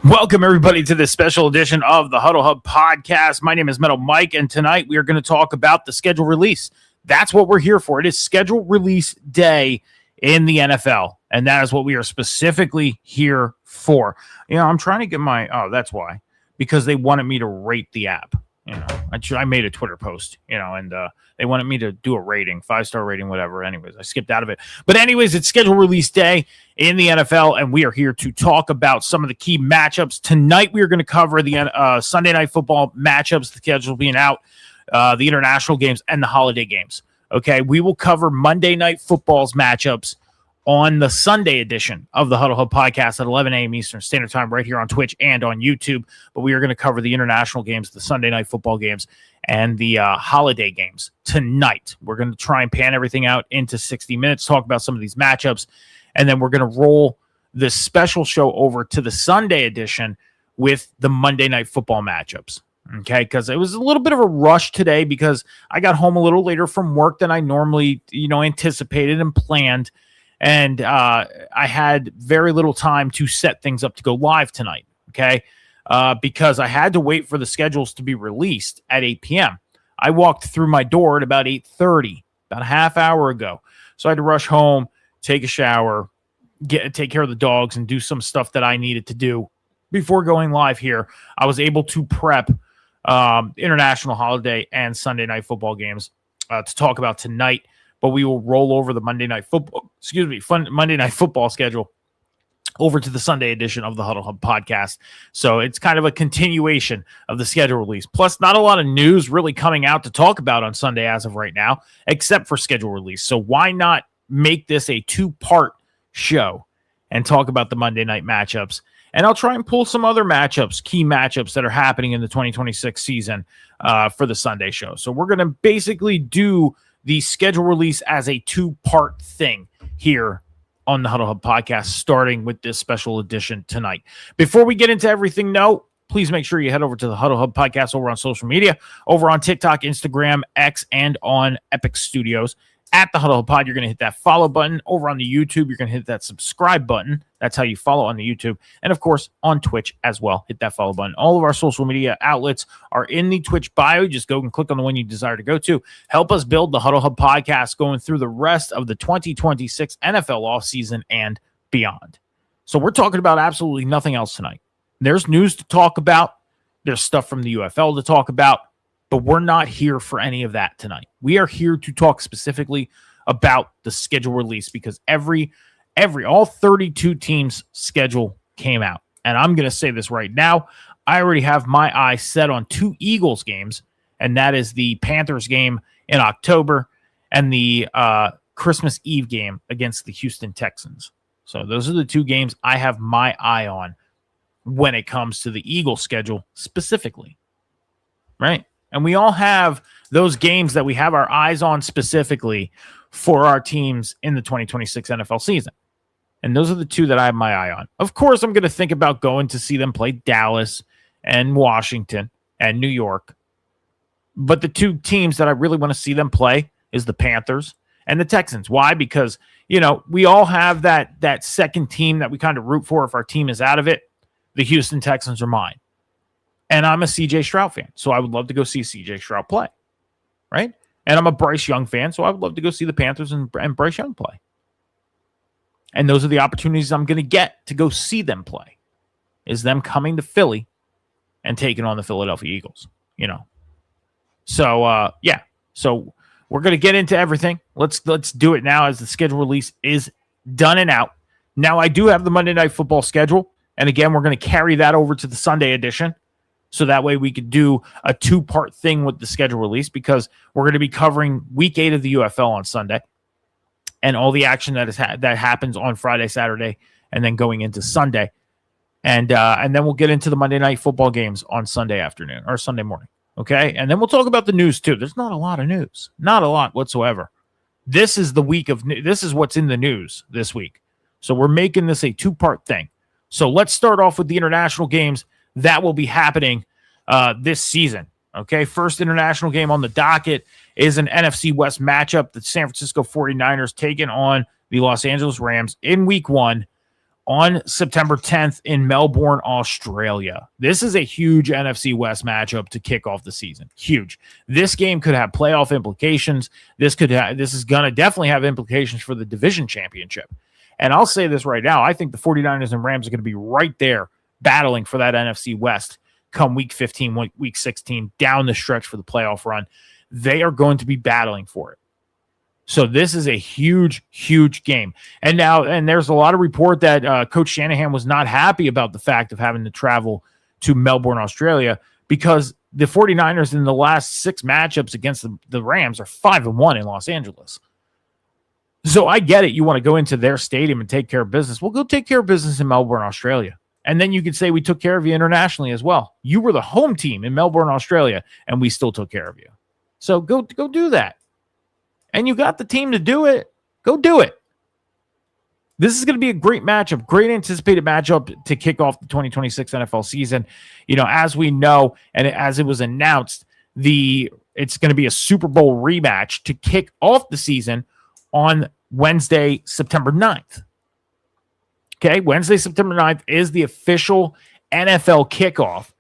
Welcome, everybody, to this special edition of the Huddle Hub podcast. My name is Metal Mike, and tonight we are going to talk about the schedule release. That's what we're here for. It is schedule release day in the NFL, and that is what we are specifically here for. I'm trying to get that's why, because they wanted me to rate the app. I made a Twitter post, and they wanted me to do a rating, 5-star rating, whatever. Anyways, I skipped out of it. But anyways, it's schedule release day in the NFL, and we are here to talk about some of the key matchups. Tonight, we are going to cover the Sunday Night Football matchups, the schedule being out, the international games, and the holiday games. Okay, we will cover Monday Night Football's matchups on the Sunday edition of the Huddle Hub podcast at 11 a.m. Eastern Standard Time right here on Twitch and on YouTube. But we are going to cover the international games, the Sunday Night Football games, and the holiday games tonight. We're going to try and pan everything out into 60 minutes, talk about some of these matchups, and then we're going to roll this special show over to the Sunday edition with the Monday Night Football matchups. Okay, because it was a little bit of a rush today because I got home a little later from work than I normally, anticipated and planned. And I had very little time to set things up to go live tonight, okay, because I had to wait for the schedules to be released at 8 p.m. I walked through my door at about 8:30, about a half hour ago. So I had to rush home, take a shower, take care of the dogs, and do some stuff that I needed to do before going live here. I was able to prep international holiday and Sunday Night Football games to talk about tonight. But we will roll over the Monday Night Football schedule over to the Sunday edition of the Huddle Hub podcast. So it's kind of a continuation of the schedule release. Plus, not a lot of news really coming out to talk about on Sunday as of right now, except for schedule release. So why not make this a two-part show and talk about the Monday night matchups? And I'll try and pull some other matchups, key matchups that are happening in the 2026 season for the Sunday show. So we're going to basically do the schedule release as a two-part thing here on the Huddle Hub podcast, starting with this special edition tonight. Before we get into everything, please make sure you head over to the Huddle Hub podcast over on social media, over on TikTok, Instagram, X, and on Epic Studios. At the Huddle Hub Pod, you're going to hit that follow button. Over on the YouTube, you're going to hit that subscribe button. That's how you follow on the YouTube. And, of course, on Twitch as well. Hit that follow button. All of our social media outlets are in the Twitch bio. Just go and click on the one you desire to go to. Help us build the Huddle Hub podcast going through the rest of the 2026 NFL offseason and beyond. So we're talking about absolutely nothing else tonight. There's news to talk about. There's stuff from the UFL to talk about. But we're not here for any of that tonight. We are here to talk specifically about the schedule release because all 32 teams' schedule came out. And I'm going to say this right now. I already have my eye set on two Eagles games, and that is the Panthers game in October and the Christmas Eve game against the Houston Texans. So those are the two games I have my eye on when it comes to the Eagles schedule specifically, right? And we all have those games that we have our eyes on specifically for our teams in the 2026 NFL season. And those are the two that I have my eye on. Of course, I'm going to think about going to see them play Dallas and Washington and New York. But the two teams that I really want to see them play is the Panthers and the Texans. Why? Because, we all have that second team that we kind of root for if our team is out of it. The Houston Texans are mine. And I'm a C.J. Stroud fan, so I would love to go see C.J. Stroud play, right? And I'm a Bryce Young fan, so I would love to go see the Panthers and Bryce Young play. And those are the opportunities I'm going to get to go see them play, is them coming to Philly and taking on the Philadelphia Eagles, So, So we're going to get into everything. Let's do it now as the schedule release is done and out. Now, I do have the Monday Night Football schedule, and again, we're going to carry that over to the Sunday edition. So that way we could do a two-part thing with the schedule release because we're going to be covering Week 8 of the UFL on Sunday and all the action that happens on Friday, Saturday, and then going into Sunday. And then we'll get into the Monday Night Football games on Sunday afternoon or Sunday morning, okay? And then we'll talk about the news too. There's not a lot of news, not a lot whatsoever. This is the week of this is what's in the news this week. So we're making this a two-part thing. So let's start off with the international games that will be happening this season. Okay, first international game on the docket is an NFC West matchup. The San Francisco 49ers taking on the Los Angeles Rams in Week 1 on September 10th in Melbourne, Australia. This is a huge NFC West matchup to kick off the season. Huge. This game could have playoff implications. This is going to definitely have implications for the division championship. And I'll say this right now. I think the 49ers and Rams are going to be right there battling for that NFC West come week 15, week 16, down the stretch for the playoff run. They are going to be battling for it. So this is a huge, huge game. And there's a lot of report that Coach Shanahan was not happy about the fact of having to travel to Melbourne, Australia, because the 49ers in the last 6 matchups against the Rams are 5-1 in Los Angeles. So I get it. You want to go into their stadium and take care of business. Well, go take care of business in Melbourne, Australia. And then you could say we took care of you internationally as well. You were the home team in Melbourne, Australia, and we still took care of you. So go do that. And you got the team to do it. Go do it. This is going to be a great matchup, great anticipated matchup to kick off the 2026 NFL season. You know, as we know, and as it was announced, it's going to be a Super Bowl rematch to kick off the season on Wednesday, September 9th. Okay, Wednesday, September 9th is the official NFL kickoff.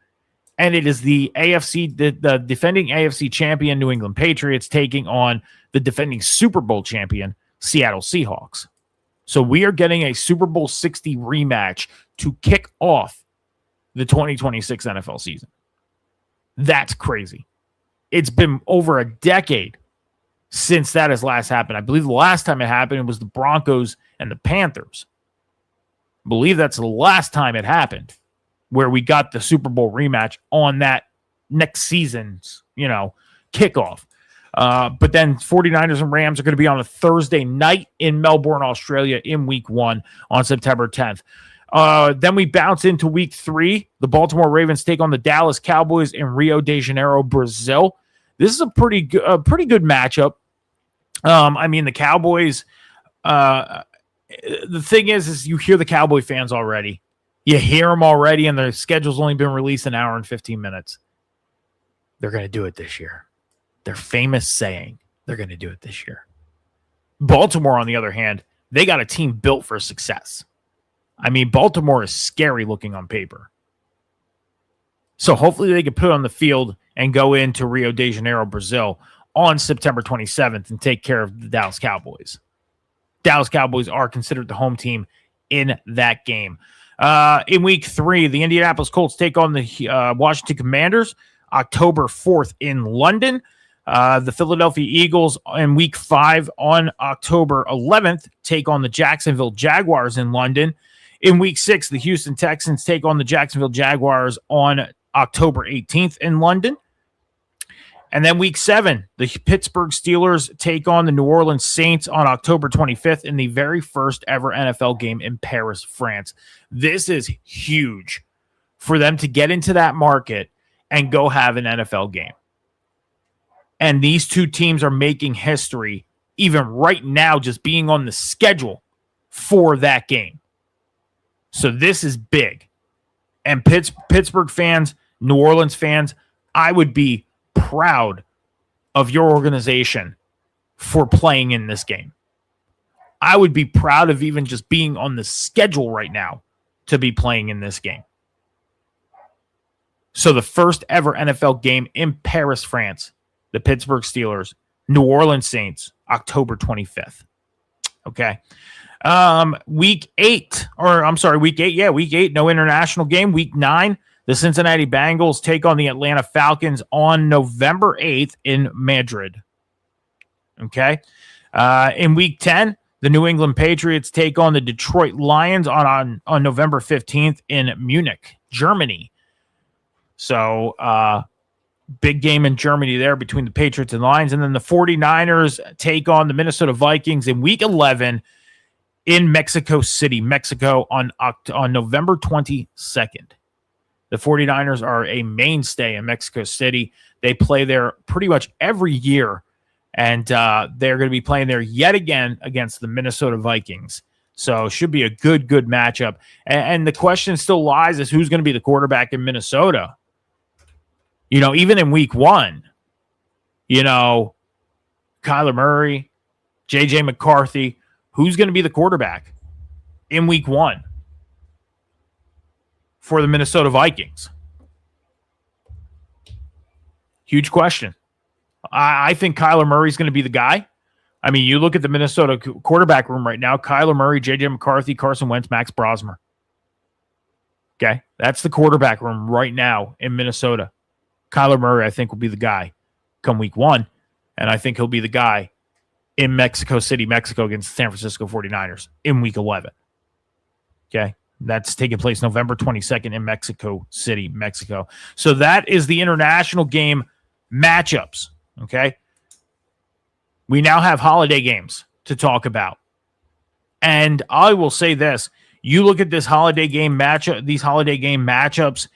And it is the defending AFC champion New England Patriots taking on the defending Super Bowl champion Seattle Seahawks. So we are getting a Super Bowl 60 rematch to kick off the 2026 NFL season. That's crazy. It's been over a decade since that has last happened. I believe the last time it happened, it was the Broncos and the Panthers. I believe that's the last time it happened, where we got the Super Bowl rematch on that next season's, kickoff. But then 49ers and Rams are going to be on a Thursday night in Melbourne, Australia in week 1 on September 10th. Then we bounce into week 3. The Baltimore Ravens take on the Dallas Cowboys in Rio de Janeiro, Brazil. This is a pretty good matchup. The Cowboys, the thing is you hear the Cowboy fans already. You hear them already, and their schedule's only been released an hour and 15 minutes. They're going to do it this year. Their famous saying, they're going to do it this year. Baltimore, on the other hand, they got a team built for success. Baltimore is scary looking on paper. So hopefully they can put it on the field and go into Rio de Janeiro, Brazil on September 27th and take care of the Dallas Cowboys. Dallas Cowboys are considered the home team in that game. In week 3, the Indianapolis Colts take on the Washington Commanders October 4th in London. The Philadelphia Eagles in week 5 on October 11th take on the Jacksonville Jaguars in London. In week 6, the Houston Texans take on the Jacksonville Jaguars on October 18th in London. And then week 7, the Pittsburgh Steelers take on the New Orleans Saints on October 25th in the very first ever NFL game in Paris, France. This is huge for them to get into that market and go have an NFL game. And these two teams are making history even right now, just being on the schedule for that game. So this is big. And Pittsburgh fans, New Orleans fans, I would be proud of your organization for playing in this game. I would be proud of even just being on the schedule right now to be playing in this game. So the first ever NFL game in Paris, France, the Pittsburgh Steelers, New Orleans Saints, October 25th. Okay. Week 8, no international game. Week 9, the Cincinnati Bengals take on the Atlanta Falcons on November 8th in Madrid. Okay. In week 10, the New England Patriots take on the Detroit Lions on November 15th in Munich, Germany. So, big game in Germany there between the Patriots and Lions. And then the 49ers take on the Minnesota Vikings in week 11 in Mexico City, Mexico on November 22nd. The 49ers are a mainstay in Mexico City. They play there pretty much every year, and they're going to be playing there yet again against the Minnesota Vikings. So should be a good matchup. And the question still lies is who's going to be the quarterback in Minnesota? Even in week 1, Kyler Murray, J.J. McCarthy, who's going to be the quarterback in week 1? for the Minnesota Vikings? Huge question. I think Kyler Murray is going to be the guy. I mean, you look at the Minnesota quarterback room right now: Kyler Murray, J.J. McCarthy, Carson Wentz, Max Brosmer. Okay, that's the quarterback room right now in Minnesota. Kyler Murray, I think, will be the guy come week 1, and I think he'll be the guy in Mexico City, Mexico, against the San Francisco 49ers in week 11. Okay, that's taking place November 22nd in Mexico City, Mexico. So that is the international game matchups. Okay, we now have holiday games to talk about. And I will say this: you look at this holiday game matchup, these holiday game matchups,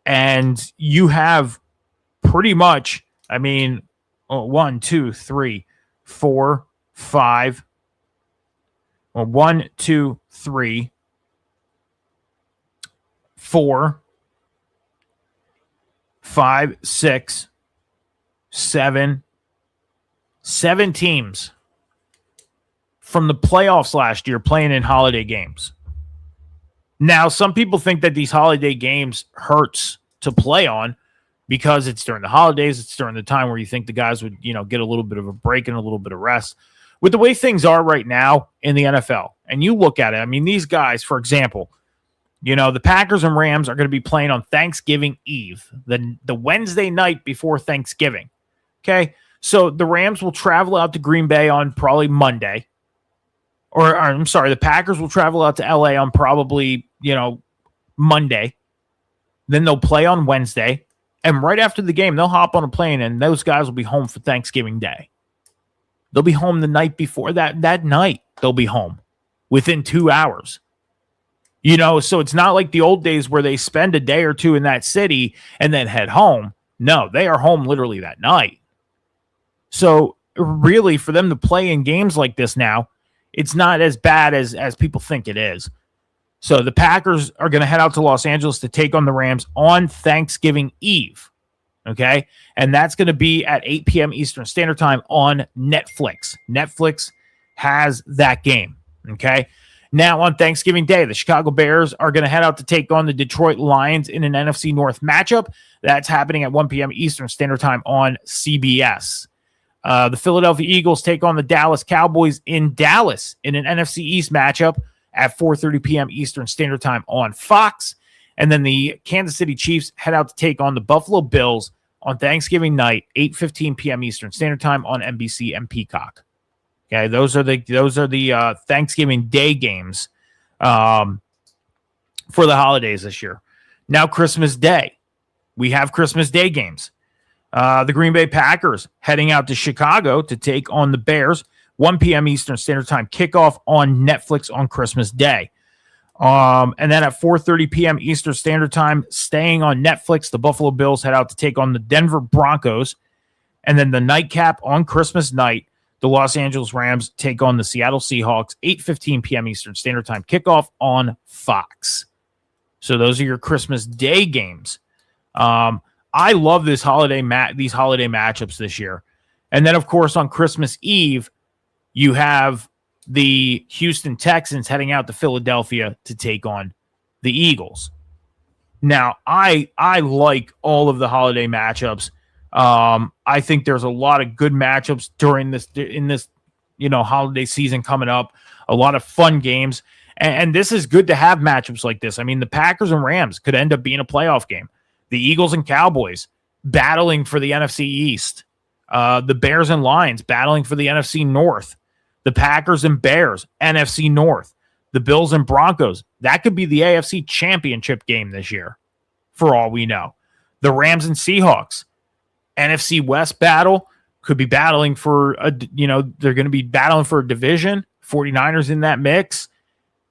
and you have pretty much, I mean, 1, 2, 3, 4, 5. Well, 1, 2, 3, 4, 5, 6, 7 teams from the playoffs last year playing in holiday games. Now, some people think that these holiday games hurts to play on because it's during the holidays. It's during the time where you think the guys would, get a little bit of a break and a little bit of rest. With the way things are right now in the NFL, and you look at it, I mean, these guys, for example, the Packers and Rams are going to be playing on Thanksgiving Eve, the Wednesday night before Thanksgiving. Okay, so the Rams will travel out to Green Bay on probably Monday. Or I'm sorry, the Packers will travel out to LA on probably, Monday. Then they'll play on Wednesday. And right after the game, they'll hop on a plane and those guys will be home for Thanksgiving Day. They'll be home the night before that night. They'll be home within 2 hours. So it's not like the old days where they spend a day or two in that city and then head home. No, they are home literally that night. So really, for them to play in games like this now, it's not as bad as people think it is. So the Packers are going to head out to Los Angeles to take on the Rams on Thanksgiving Eve. Okay? And that's going to be at 8 p.m. Eastern Standard Time on Netflix. Netflix has that game. Okay? Now on Thanksgiving Day, the Chicago Bears are going to head out to take on the Detroit Lions in an NFC North matchup. That's happening at 1 p.m. Eastern Standard Time on CBS. The Philadelphia Eagles take on the Dallas Cowboys in Dallas in an NFC East matchup at 4:30 p.m. Eastern Standard Time on Fox. And then the Kansas City Chiefs head out to take on the Buffalo Bills on Thanksgiving night, 8:15 p.m. Eastern Standard Time on NBC and Peacock. Okay, those are the Thanksgiving Day games for the holidays this year. Now Christmas Day, we have Christmas Day games. The Green Bay Packers heading out to Chicago to take on the Bears, 1 p.m. Eastern Standard Time kickoff on Netflix on Christmas Day. And then at 4:30 p.m. Eastern Standard Time, staying on Netflix, the Buffalo Bills head out to take on the Denver Broncos. And then the nightcap on Christmas night, the Los Angeles Rams take on the Seattle Seahawks, 8:15 p.m. Eastern Standard Time kickoff on Fox. So those are your Christmas Day games. I love these holiday matchups this year. And then, of course, on Christmas Eve, you have the Houston Texans heading out to Philadelphia to take on the Eagles. Now, I like all of the holiday matchups. I think there's a lot of good matchups during this holiday season coming up. A lot of fun games. And this is good to have matchups like this. I mean, the Packers and Rams could end up being a playoff game. The Eagles and Cowboys battling for the NFC East. The Bears and Lions battling for the NFC North. The Packers and Bears, NFC North. The Bills and Broncos. That could be the AFC Championship game this year, for all we know. The Rams and Seahawks. NFC West battle. Could be battling for, they're going to be battling for a division. 49ers in that mix.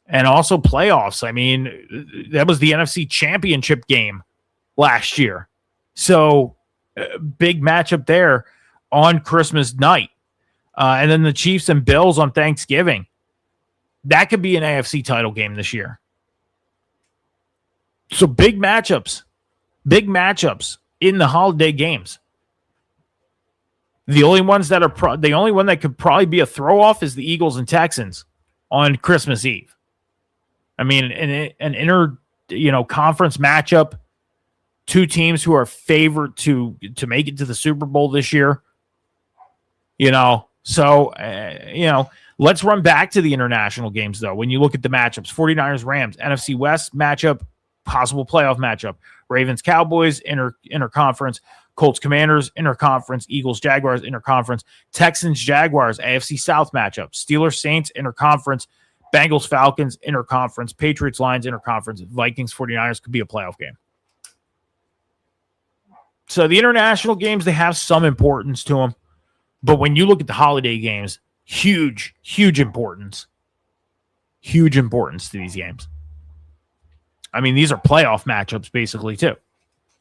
And also playoffs. I mean, that was the NFC Championship game last year. So, big matchup there on Christmas night. And then the Chiefs and Bills on Thanksgiving. That could be an AFC title game this year. So, big matchups in the holiday games. The only ones that are the only one that could probably be a throw off is the Eagles and Texans on Christmas Eve. I mean, an conference matchup. Two teams who are favored to make it to the Super Bowl this year. Let's run back to the international games, though. When you look at the matchups, 49ers, Rams, NFC West matchup, possible playoff matchup. Ravens, Cowboys, interconference. Colts, Commanders, interconference. Eagles, Jaguars, interconference. Texans, Jaguars, AFC South matchup. Steelers, Saints, interconference. Bengals, Falcons, interconference. Patriots, Lions, interconference. Vikings, 49ers could be a playoff game. So the international games, they have some importance to them. But when you look at the holiday games, huge importance. Huge importance to these games. I mean, these are playoff matchups, basically, too.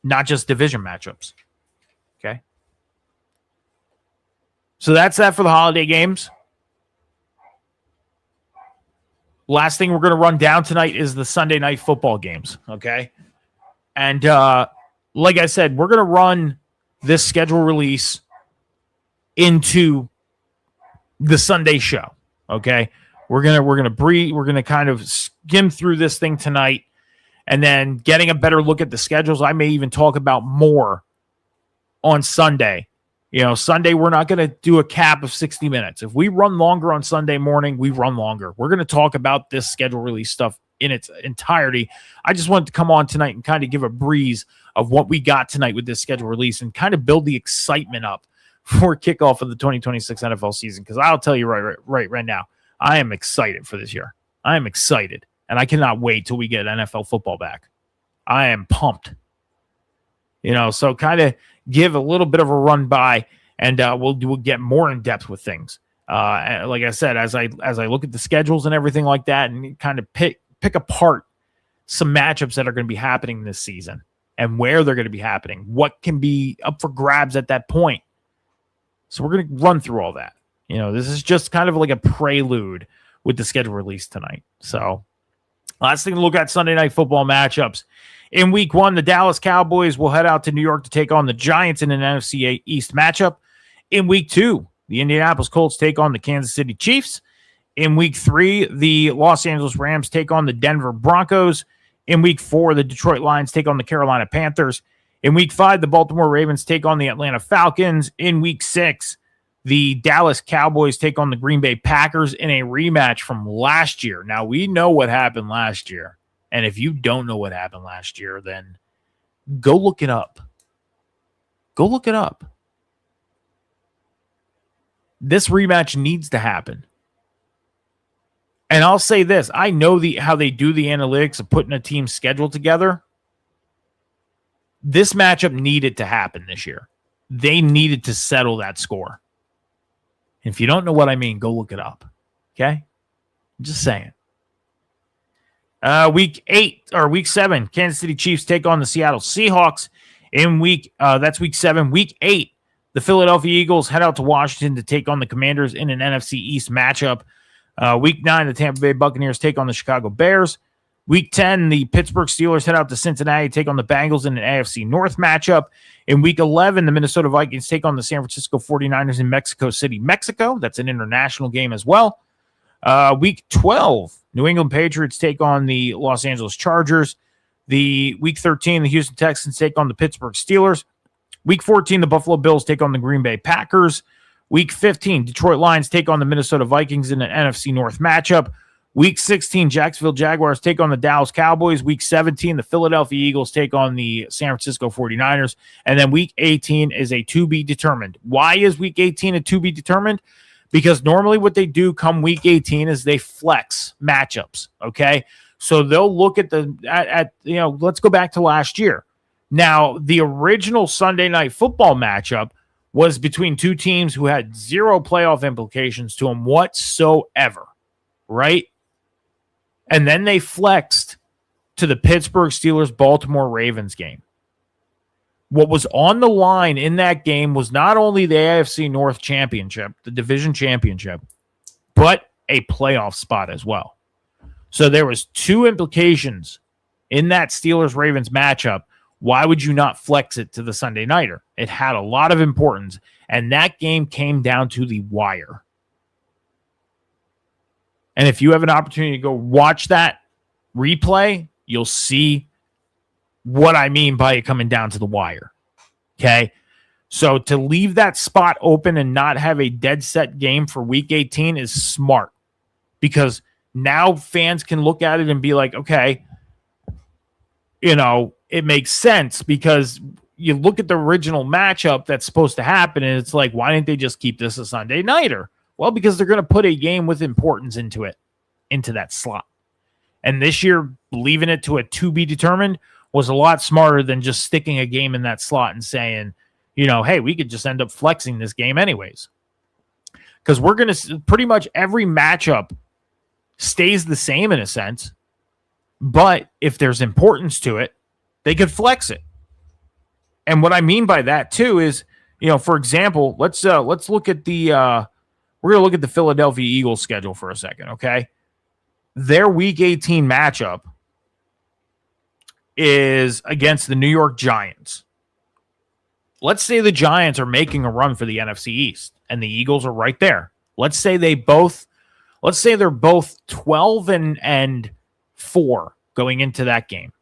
Not just division matchups. Okay? So that's that for the holiday games. Last thing we're going to run down tonight is the Sunday night football games. Okay? And like I said, we're going to run this schedule release into the Sunday show. Okay? We're gonna kind of skim through this thing tonight, and then getting a better look at the schedules. I may even talk about more on Sunday. Sunday we're not going to do a cap of 60 minutes. If we run longer on Sunday morning, we run longer. We're going to talk about this schedule release stuff in its entirety. I just wanted to come on tonight and kind of give a breeze of what we got tonight with this schedule release and kind of build the excitement up for kickoff of the 2026 NFL season. Because I'll tell you right now, I am excited for this year. I am excited, and I cannot wait till we get NFL football back. I am pumped. So kind of give a little bit of a run by, and we'll get more in depth with things. Like I said, as I look at the schedules and everything like that, and kind of pick apart some matchups that are going to be happening this season and where they're going to be happening, what can be up for grabs at that point. So we're going to run through all that. This is just kind of like a prelude with the schedule release tonight. So last thing to look at, Sunday night football matchups. In week 1, the Dallas Cowboys will head out to New York to take on the Giants in an NFC East matchup. In week 2, the Indianapolis Colts take on the Kansas City Chiefs. In week 3, the Los Angeles Rams take on the Denver Broncos. In week 4, the Detroit Lions take on the Carolina Panthers. In week 5, the Baltimore Ravens take on the Atlanta Falcons. In week 6, the Dallas Cowboys take on the Green Bay Packers in a rematch from last year. Now, we know what happened last year. And if you don't know what happened last year, then go look it up. Go look it up. This rematch needs to happen. And I'll say this. I know how they do the analytics of putting a team schedule together. This matchup needed to happen this year. They needed to settle that score. If you don't know what I mean, go look it up. Okay? I'm just saying. Week 7, Kansas City Chiefs take on the Seattle Seahawks. That's week 7. Week 8, the Philadelphia Eagles head out to Washington to take on the Commanders in an NFC East matchup. Week 9, the Tampa Bay Buccaneers take on the Chicago Bears. Week 10, the Pittsburgh Steelers head out to Cincinnati, take on the Bengals in an AFC North matchup. In Week 11, the Minnesota Vikings take on the San Francisco 49ers in Mexico City, Mexico. That's an international game as well. Week 12, New England Patriots take on the Los Angeles Chargers. Week 13, the Houston Texans take on the Pittsburgh Steelers. Week 14, the Buffalo Bills take on the Green Bay Packers. Week 15, Detroit Lions take on the Minnesota Vikings in an NFC North matchup. Week 16, Jacksonville Jaguars take on the Dallas Cowboys. Week 17, the Philadelphia Eagles take on the San Francisco 49ers. And then Week 18 is a to be determined. Why is Week 18 a to be determined? Because normally what they do come Week 18 is they flex matchups, okay? So they'll look at let's go back to last year. Now, the original Sunday night football matchup was between two teams who had zero playoff implications to them whatsoever, right? And then they flexed to the Pittsburgh Steelers-Baltimore Ravens game. What was on the line in that game was not only the AFC North Championship, the division championship, but a playoff spot as well. So there was two implications in that Steelers-Ravens matchup. Why would you not flex it to the Sunday nighter? It had a lot of importance, and that game came down to the wire. And if you have an opportunity to go watch that replay, you'll see what I mean by it coming down to the wire. Okay. So to leave that spot open and not have a dead set game for week 18 is smart, because now fans can look at it and be like, okay, it makes sense, because you look at the original matchup that's supposed to happen and it's like, why didn't they just keep this a Sunday nighter? Well, because they're going to put a game with importance into that slot. And this year, leaving it to a to be determined was a lot smarter than just sticking a game in that slot and saying, hey, we could just end up flexing this game anyways. Because we're going to pretty much every matchup stays the same in a sense. But if there's importance to it, they could flex it. And what I mean by that too is, for example, let's look at we're going to look at the Philadelphia Eagles schedule for a second, okay? Their week 18 matchup is against the New York Giants. Let's say the Giants are making a run for the NFC East and the Eagles are right there. Let's say they're both 12 and 4 going into that game.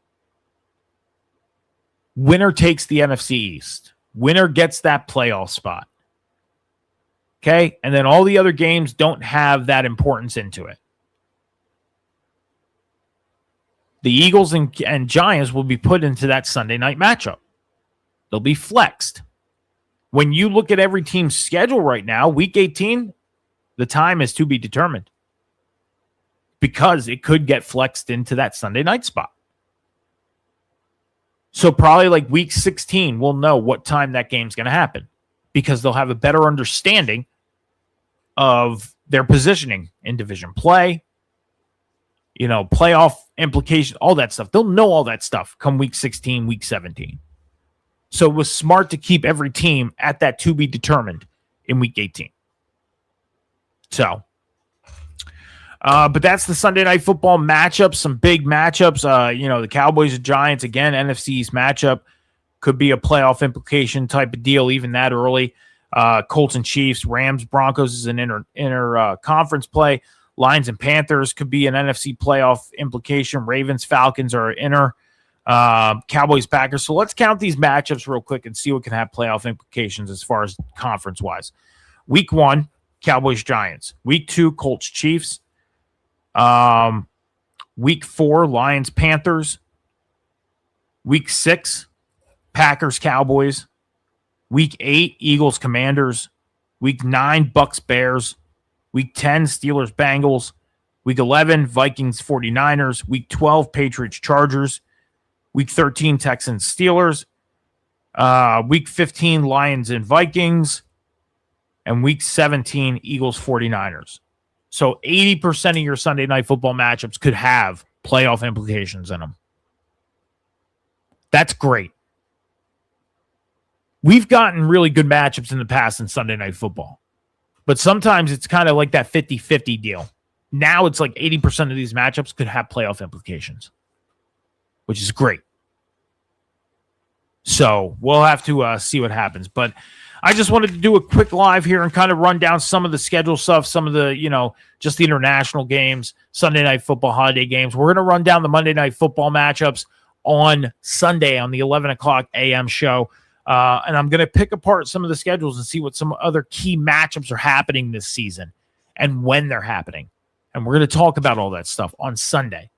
Winner takes the NFC East. Winner gets that playoff spot. Okay? And then all the other games don't have that importance into it. The Eagles and Giants will be put into that Sunday night matchup. They'll be flexed. When you look at every team's schedule right now, week 18, the time is to be determined, because it could get flexed into that Sunday night spot. So probably like week 16, we'll know what time that game's going to happen, because they'll have a better understanding of their positioning in division play, playoff implications, all that stuff. They'll know all that stuff come week 16, week 17. So it was smart to keep every team at that to be determined in week 18. So, but that's the Sunday Night Football matchups, some big matchups. The Cowboys and Giants, again, NFC East matchup, could be a playoff implication type of deal, even that early. Colts and Chiefs, Rams, Broncos is an inter conference play. Lions and Panthers could be an NFC playoff implication. Ravens, Falcons are inner. Cowboys, Packers. So let's count these matchups real quick and see what can have playoff implications as far as conference-wise. Week 1, Cowboys, Giants. Week 2, Colts, Chiefs. Week 4, Lions, Panthers. Week 6, Packers, Cowboys. Week 8, Eagles, Commanders. Week 9, Bucks, Bears. Week 10, Steelers, Bengals. Week 11, Vikings, 49ers. Week 12, Patriots, Chargers. Week 13, Texans, Steelers. Week 15, Lions and Vikings. And week 17, Eagles, 49ers. So 80% of your Sunday Night Football matchups could have playoff implications in them. That's great. We've gotten really good matchups in the past in Sunday Night Football. But sometimes it's kind of like that 50-50 deal. Now it's like 80% of these matchups could have playoff implications, which is great. So we'll have to see what happens. But I just wanted to do a quick live here and kind of run down some of the schedule stuff, some of the, just the international games, Sunday Night Football holiday games. We're going to run down the Monday Night Football matchups on Sunday on the 11 o'clock a.m. show. And I'm going to pick apart some of the schedules and see what some other key matchups are happening this season and when they're happening. And we're going to talk about all that stuff on Sunday.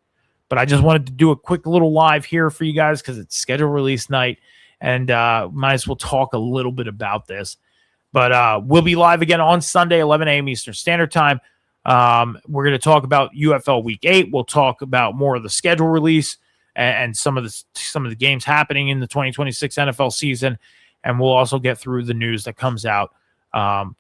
But I just wanted to do a quick little live here for you guys because it's schedule release night. And might as well talk a little bit about this. But we'll be live again on Sunday, 11 a.m. Eastern Standard Time. We're going to talk about UFL Week 8. We'll talk about more of the schedule release and some of the games happening in the 2026 NFL season. And we'll also get through the news that comes out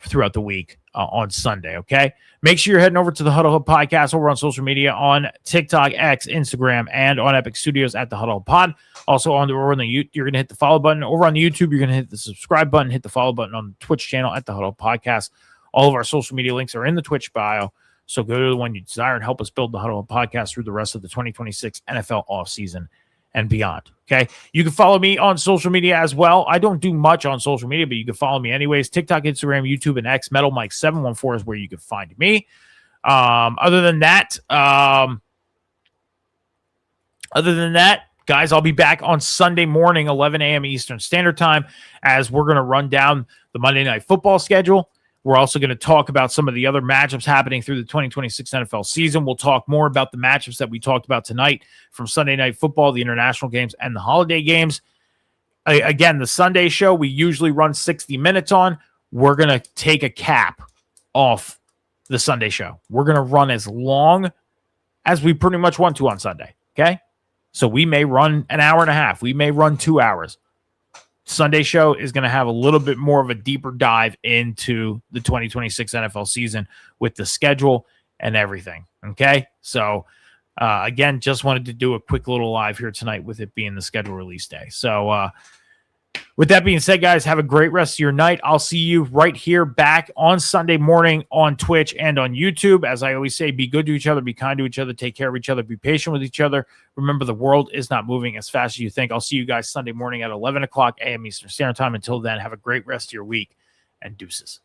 throughout the week on Sunday, okay? Make sure you're heading over to the Huddle Hub Podcast over on social media on TikTok, X, Instagram, and on Epic Studios at the Huddle Hub Pod. Also, you're going to hit the follow button. Over on the YouTube, you're going to hit the subscribe button, hit the follow button on the Twitch channel at the Huddle Hub Podcast. All of our social media links are in the Twitch bio, so go to the one you desire and help us build the Huddle Hub Podcast through the rest of the 2026 NFL offseason and beyond. Okay. You can follow me on social media as well. I don't do much on social media, but you can follow me anyways. TikTok, Instagram, YouTube, and X. Metal Mike 714 is where you can find me. Other than that, Other than that, guys, I'll be back on Sunday morning, 11 a.m. Eastern Standard Time, as we're going to run down the Monday Night Football schedule. We're also going to talk about some of the other matchups happening through the 2026 NFL season. We'll talk more about the matchups that we talked about tonight from Sunday Night Football, the international games, and the holiday games. Again, the Sunday show, we usually run 60 minutes on. We're going to take a cap off the Sunday show. We're going to run as long as we pretty much want to on Sunday, okay? So we may run an hour and a half. We may run 2 hours. Sunday show is going to have a little bit more of a deeper dive into the 2026 NFL season with the schedule and everything, okay? So, again, just wanted to do a quick little live here tonight with it being the schedule release day. So, with that being said, guys, have a great rest of your night. I'll see you right here back on Sunday morning on Twitch and on YouTube. As I always say, be good to each other, be kind to each other, take care of each other, be patient with each other. Remember, the world is not moving as fast as you think. I'll see you guys Sunday morning at 11 o'clock a.m. Eastern Standard Time. Until then, have a great rest of your week, and deuces.